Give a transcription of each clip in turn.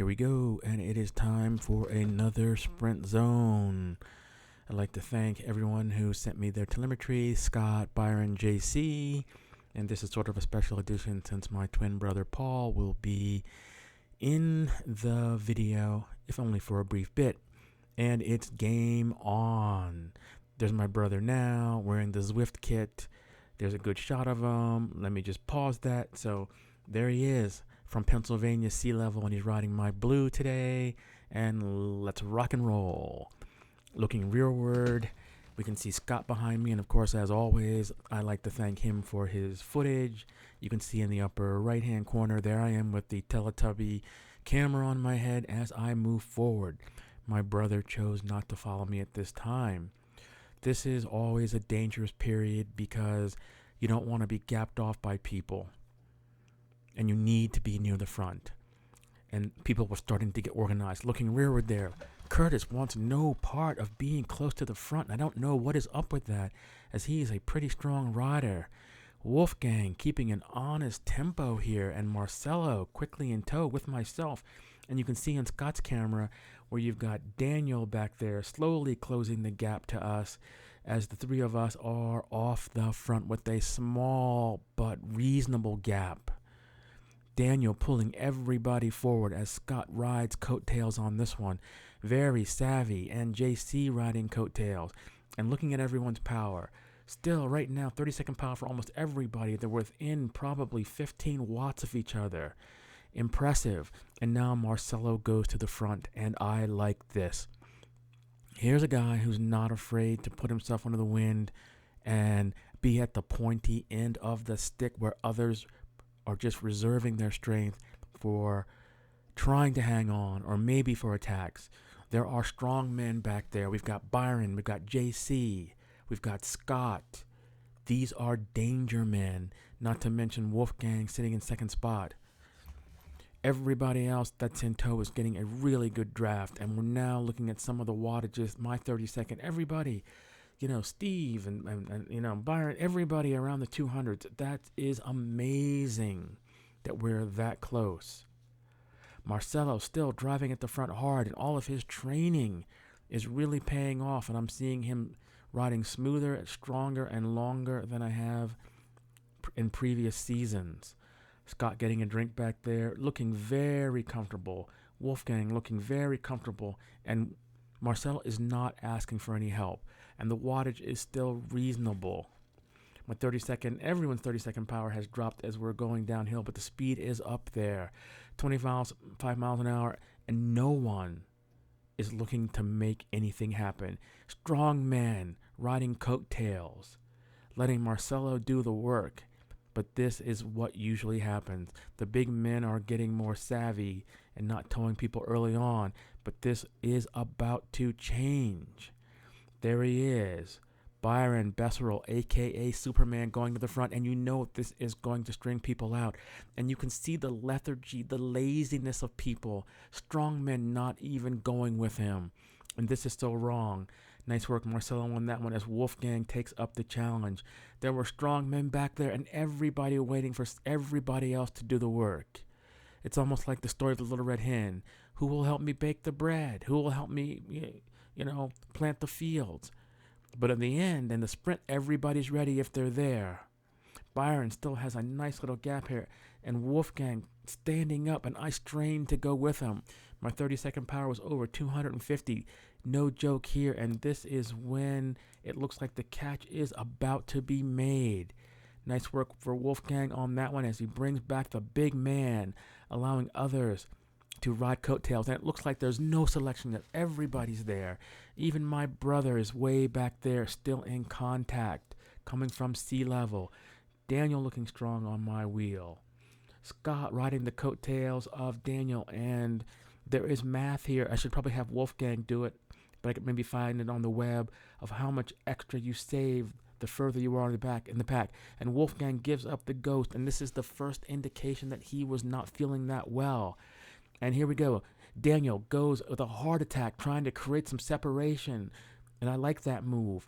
here we go, and it is time for another sprint zone. I'd like to thank everyone who sent me their telemetry, Scott, Byron, JC, and this is sort of a special edition since my twin brother Paul will be in the video, if only for a brief bit, and it's game on. There's my brother now wearing the Zwift kit. There's a good shot of him. Let me just pause that. So there he is from Pennsylvania sea level, and he's riding my blue today, and let's rock and roll. Looking rearward, we can see Scott behind me, and of course, as always, I like to thank him for his footage. You can see in the upper right hand corner, there I am with the Teletubby camera on my head as I move forward. My brother chose not to follow me at this time. This is always a dangerous period because you don't want to be gapped off by people, and you need to be near the front. And people were starting to get organized. Looking rearward there, Curtis wants no part of being close to the front. I don't know what is up with that, as he is a pretty strong rider. Wolfgang keeping an honest tempo here, and Marcelo quickly in tow with myself. And you can see on Scott's camera where you've got Daniel back there slowly closing the gap to us, as the three of us are off the front with a small but reasonable gap. Daniel pulling everybody forward as Scott rides coattails on this one. Very savvy, and JC riding coattails and looking at everyone's power. Still, right now, 30-second power for almost everybody. They're within probably 15 watts of each other. Impressive. And now Marcelo goes to the front, and I like this. Here's a guy who's not afraid to put himself under the wind and be at the pointy end of the stick where others are just reserving their strength for trying to hang on, or maybe for attacks. There are strong men back there. We've got Byron, we've got JC, we've got Scott. These are danger men, not to mention Wolfgang sitting in second spot. Everybody else that's in tow is getting a really good draft, and we're now looking at some of the wattages. My 30-second, everybody, Steve and Byron, everybody around the 200s. That is amazing that we're that close. Marcelo still driving at the front hard, and all of his training is really paying off, and I'm seeing him riding smoother, stronger, and longer than I have in previous seasons. Scott getting a drink back there, looking very comfortable. Wolfgang looking very comfortable, and Marcelo is not asking for any help, and the wattage is still reasonable. My 30-second, everyone's 30-second power has dropped as we're going downhill, but the speed is up there. 25 miles an hour, and no one is looking to make anything happen. Strong men riding coattails, letting Marcelo do the work. But this is what usually happens. The big men are getting more savvy and not towing people early on, but this is about to change. There he is, Byron Besserell, aka Superman, going to the front, and you know this is going to string people out. And you can see the lethargy, the laziness of people, strong men not even going with him. And this is so wrong. Nice work, Marcelo, on that one as Wolfgang takes up the challenge. There were strong men back there, and everybody waiting for everybody else to do the work. It's almost like the story of the little red hen. Who will help me bake the bread? Who will help me, plant the fields? But in the end, in the sprint, everybody's ready if they're there. Byron still has a nice little gap here, and Wolfgang standing up, and I strained to go with him. My 30-second power was over 250. No joke here, and this is when it looks like the catch is about to be made. Nice work for Wolfgang on that one as he brings back the big man, allowing others to ride coattails. And it looks like there's no selection, that everybody's there. Even my brother is way back there, still in contact, coming from sea level. Daniel looking strong on my wheel. Scott riding the coattails of Daniel, and there is math here. I should probably have Wolfgang do it, but I could maybe find it on the web of how much extra you save the further you are in the pack. And Wolfgang gives up the ghost, and this is the first indication that he was not feeling that well. And here we go. Daniel goes with a heart attack, trying to create some separation, and I like that move.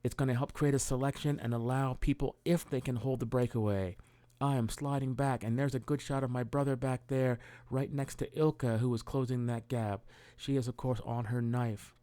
It's going to help create a selection and allow people, if they can hold the breakaway, I am sliding back, and there's a good shot of my brother back there, right next to Ilka, who is closing that gap. She is, of course, on her knife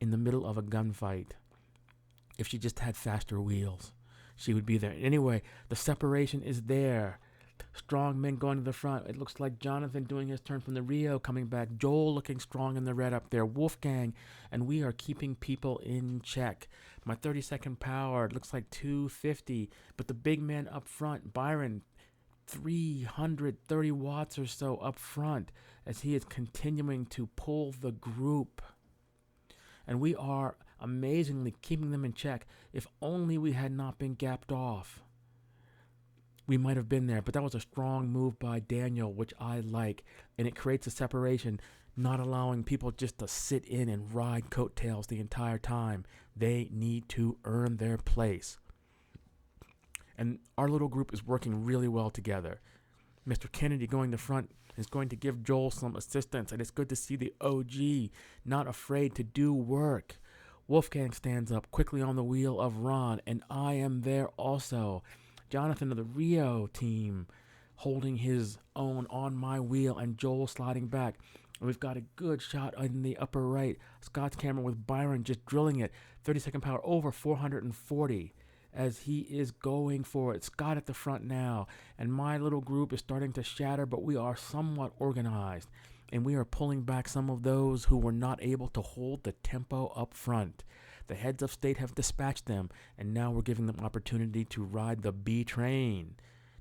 in the middle of a gunfight. If she just had faster wheels, she would be there. Anyway, the separation is there. Strong men going to the front. It looks like Jonathan doing his turn from the Rio coming back. Joel looking strong in the red up there. Wolfgang, and we are keeping people in check. My 30-second power, it looks like 250. But the big man up front, Byron, 330 watts or so up front as he is continuing to pull the group. And we are amazingly keeping them in check. If only we had not been gapped off, we might have been there. But that was a strong move by Daniel, which I like. And it creates a separation, not allowing people just to sit in and ride coattails the entire time. They need to earn their place. And our little group is working really well together. Mr. Kennedy going to front is going to give Joel some assistance, and it's good to see the OG not afraid to do work. Wolfgang stands up quickly on the wheel of Ron, and I am there also. Jonathan of the Rio team holding his own on my wheel, and Joel sliding back. And we've got a good shot in the upper right. Scott's camera with Byron just drilling it. 30-second power over 440. As he is going for it. Scott at the front now. And my little group is starting to shatter, but we are somewhat organized. And we are pulling back some of those who were not able to hold the tempo up front. The heads of state have dispatched them, and now we're giving them opportunity to ride the B train.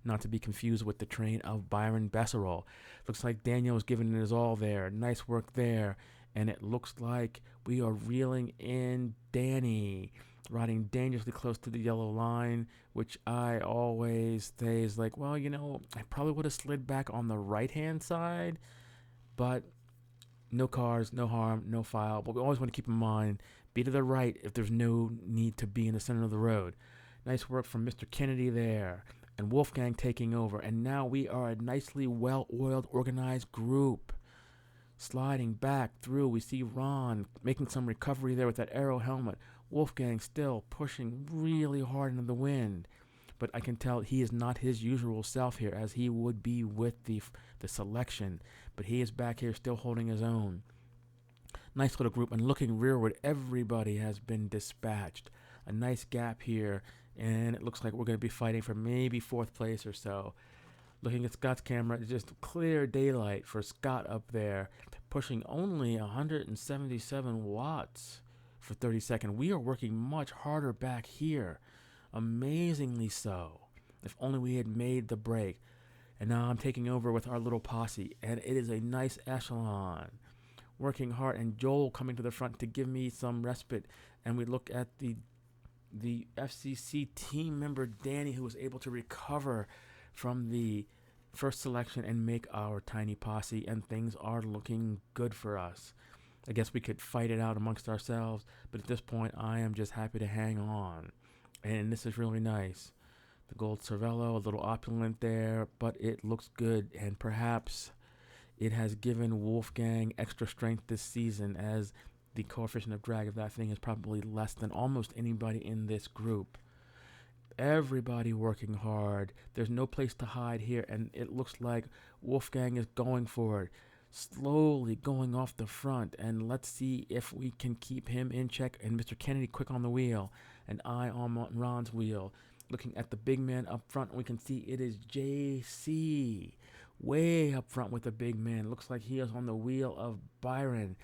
Not to be confused with the train of Byron Besserell. Looks like Daniel is giving it his all there. Nice work there. And it looks like we are reeling in Danny, riding dangerously close to the yellow line, which I always say is like, well, I probably would have slid back on the right-hand side, but no cars, no harm, no foul. But we always want to keep in mind, be to the right if there's no need to be in the center of the road. Nice work from Mr. Kennedy there, and Wolfgang taking over. And now we are a nicely well-oiled, organized group. Sliding back through, we see Ron making some recovery there with that arrow helmet. Wolfgang still pushing really hard into the wind. But I can tell he is not his usual self here, as he would be with the selection. But he is back here still holding his own. Nice little group, and looking rearward, everybody has been dispatched. A nice gap here, and it looks like we're going to be fighting for maybe 4th place or so. Looking at Scott's camera, it's just clear daylight for Scott up there, pushing only 177 watts for 30 seconds. We are working much harder back here, amazingly so. If only we had made the break. And now I'm taking over with our little posse, and it is a nice echelon. Working hard, and Joel coming to the front to give me some respite. And we look at the FCC team member Danny, who was able to recover from the first selection and make our tiny posse, and things are looking good for us. I guess we could fight it out amongst ourselves, but at this point I am just happy to hang on, and this is really nice. The gold Cervelo, a little opulent there, but it looks good, and perhaps it has given Wolfgang extra strength this season, as the coefficient of drag of that thing is probably less than almost anybody in this group. Everybody working hard. There's no place to hide here, and it looks like Wolfgang is going for it, slowly going off the front, and let's see if we can keep him in check. And Mr. Kennedy quick on the wheel, and I on Ron's wheel. Looking at the big man up front, we can see it is JC way up front with the big man. Looks like he is on the wheel of Byron.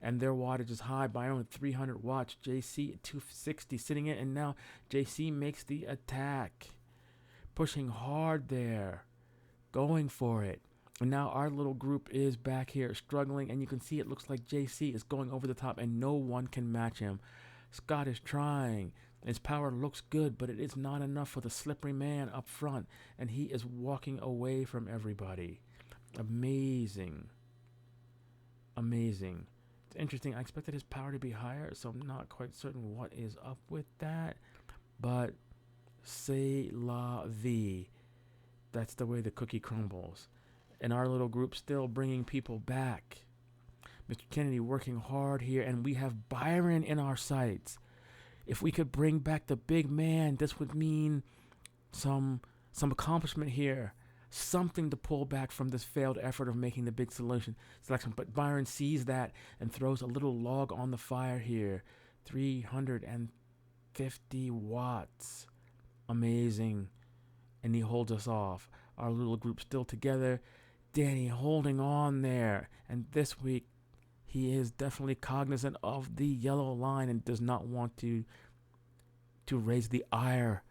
And their wattage is high. Byron with 300 watts. JC at 260 sitting in. And now JC makes the attack. Pushing hard there. Going for it. And now our little group is back here struggling. And you can see it looks like JC is going over the top. And no one can match him. Scott is trying. His power looks good. But it is not enough for the slippery man up front. And he is walking away from everybody. Amazing. Amazing. Interesting. I expected his power to be higher, so I'm not quite certain what is up with that. But c'est la vie. That's the way the cookie crumbles. And our little group still bringing people back. Mr. Kennedy working hard here, and we have Byron in our sights. If we could bring back the big man, this would mean some some accomplishment here, something to pull back from this failed effort of making the big selection. But Byron sees that and throws a little log on the fire here. 350 watts. Amazing. And he holds us off. Our little group still together. Danny holding on there. And this week, he is definitely cognizant of the yellow line and does not want to raise the ire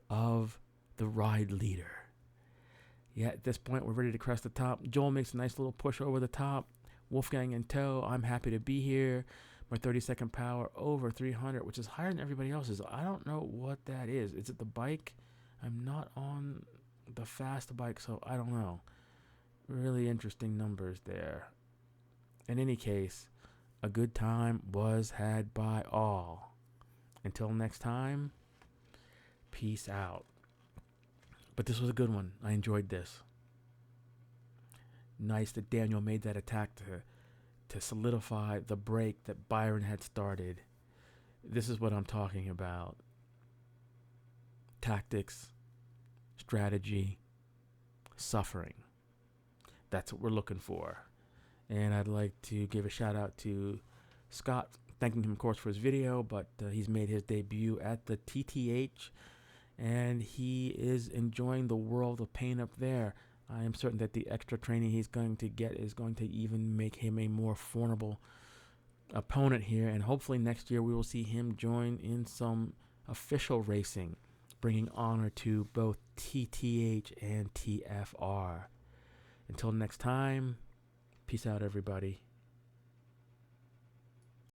of the ride leader. Yeah, at this point, we're ready to crest the top. Joel makes a nice little push over the top. Wolfgang in tow. I'm happy to be here. My 30-second power over 300, which is higher than everybody else's. I don't know what that is. Is it the bike? I'm not on the fast bike, so I don't know. Really interesting numbers there. In any case, a good time was had by all. Until next time, peace out. But this was a good one. I enjoyed this. Nice that Daniel made that attack to solidify the break that Byron had started. This is what I'm talking about. Tactics, strategy, suffering. That's what we're looking for. And I'd like to give a shout out to Scott, thanking him, of course, for his video, but he's made his debut at the TTH, and he is enjoying the world of pain up there. I am certain that the extra training he's going to get is going to even make him a more formidable opponent here, and hopefully next year we will see him join in some official racing, bringing honor to both TTH and TFR. Until next time, peace out, everybody.